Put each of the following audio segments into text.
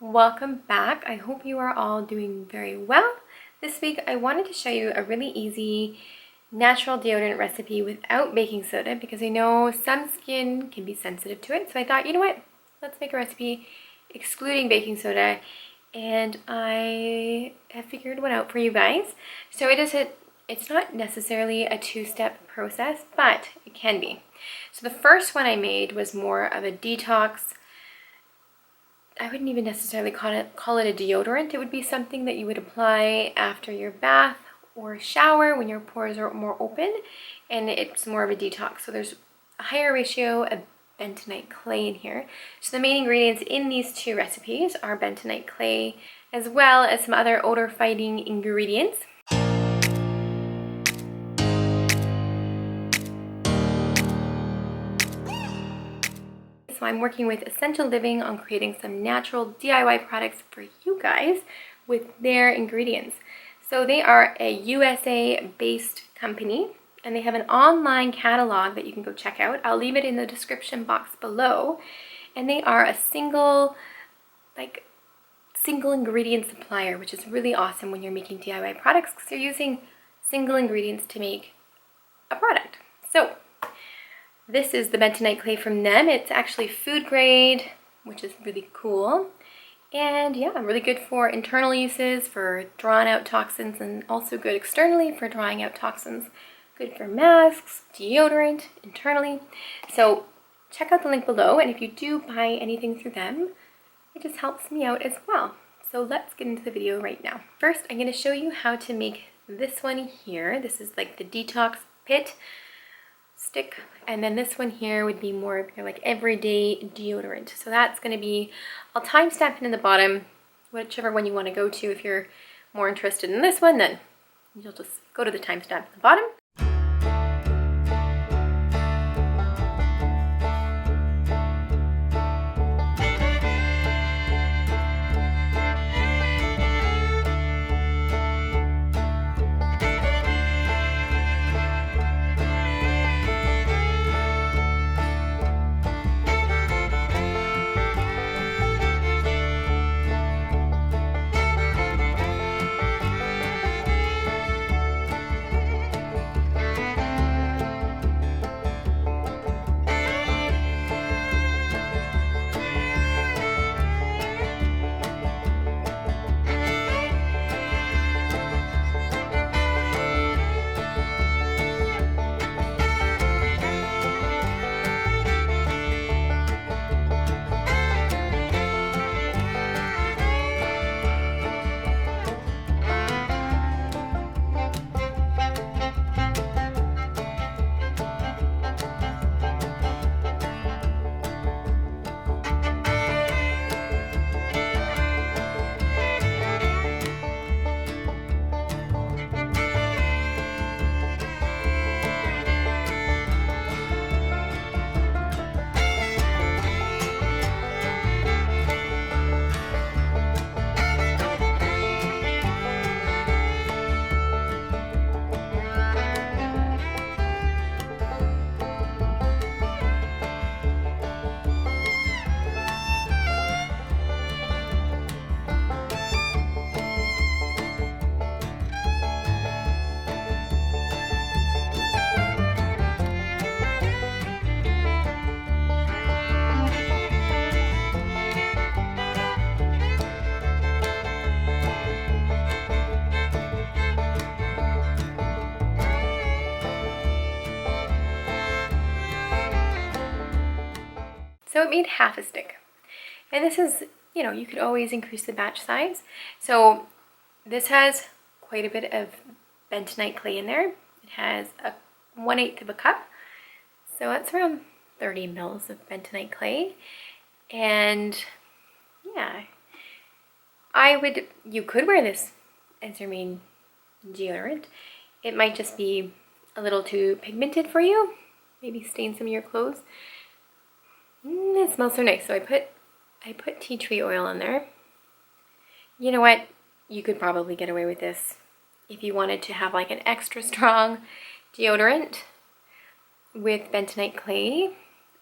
Welcome back. I hope you are all doing very well. This week I wanted to show you a really easy natural deodorant recipe without baking soda because I know some skin can be sensitive to it. So I thought, you know what, let's make a recipe excluding baking soda, and I have figured one out for you guys. So it's not necessarily a two-step process, but it can be. So the first one I made was more of a detox. I wouldn't even necessarily call it a deodorant. It would be something that you would apply after your bath or shower when your pores are more open, and it's more of a detox. So there's a higher ratio of bentonite clay in here. So the main ingredients in these two recipes are bentonite clay as well as some other odor fighting ingredients. So I'm working with Essential Living on creating some natural DIY products for you guys with their ingredients. So they are a USA-based company, and they have an online catalog that you can go check out. I'll leave it in the description box below. And they are a single ingredient supplier, which is really awesome when you're making DIY products because you're using single ingredients to make a product. So this is the bentonite clay from them. It's actually food grade, which is really cool. And yeah, really good for internal uses, for drawing out toxins, and also good externally for drawing out toxins. Good for masks, deodorant, internally. So check out the link below, and if you do buy anything through them, it just helps me out as well. So let's get into the video right now. First, I'm going to show you how to make this one here. This is like the detox pit stick, and then this one here would be more of your like everyday deodorant. So that's going to be, I'll timestamp it in the bottom, whichever one you want to go to. If you're more interested in this one, then you'll just go to the timestamp at the bottom. So it made half a stick. And this is, you could always increase the batch size. So this has quite a bit of bentonite clay in there. It has a 1/8 of a cup. So that's around 30 mils of bentonite clay. And yeah, you could wear this as your main deodorant. It might just be a little too pigmented for you. Maybe stain some of your clothes. It smells so nice. So I put tea tree oil in there. You know what? You could probably get away with this if you wanted to have like an extra strong deodorant with bentonite clay,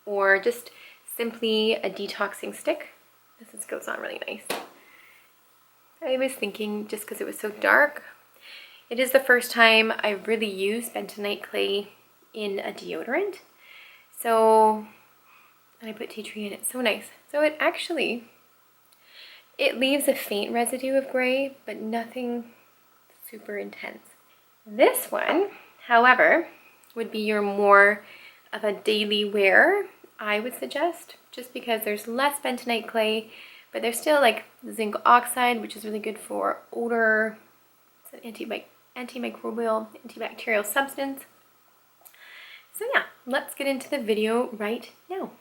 or just simply a detoxing stick. This goes on really nice. I was thinking, just because it was so dark, it is the first time I really used bentonite clay in a deodorant. So, and I put tea tree in it, so nice. So it actually, it leaves a faint residue of gray, but nothing super intense. This one, however, would be your more of a daily wear, I would suggest, just because there's less bentonite clay, but there's still like zinc oxide, which is really good for odor. It's an antimicrobial, antibacterial substance. So yeah, let's get into the video right now.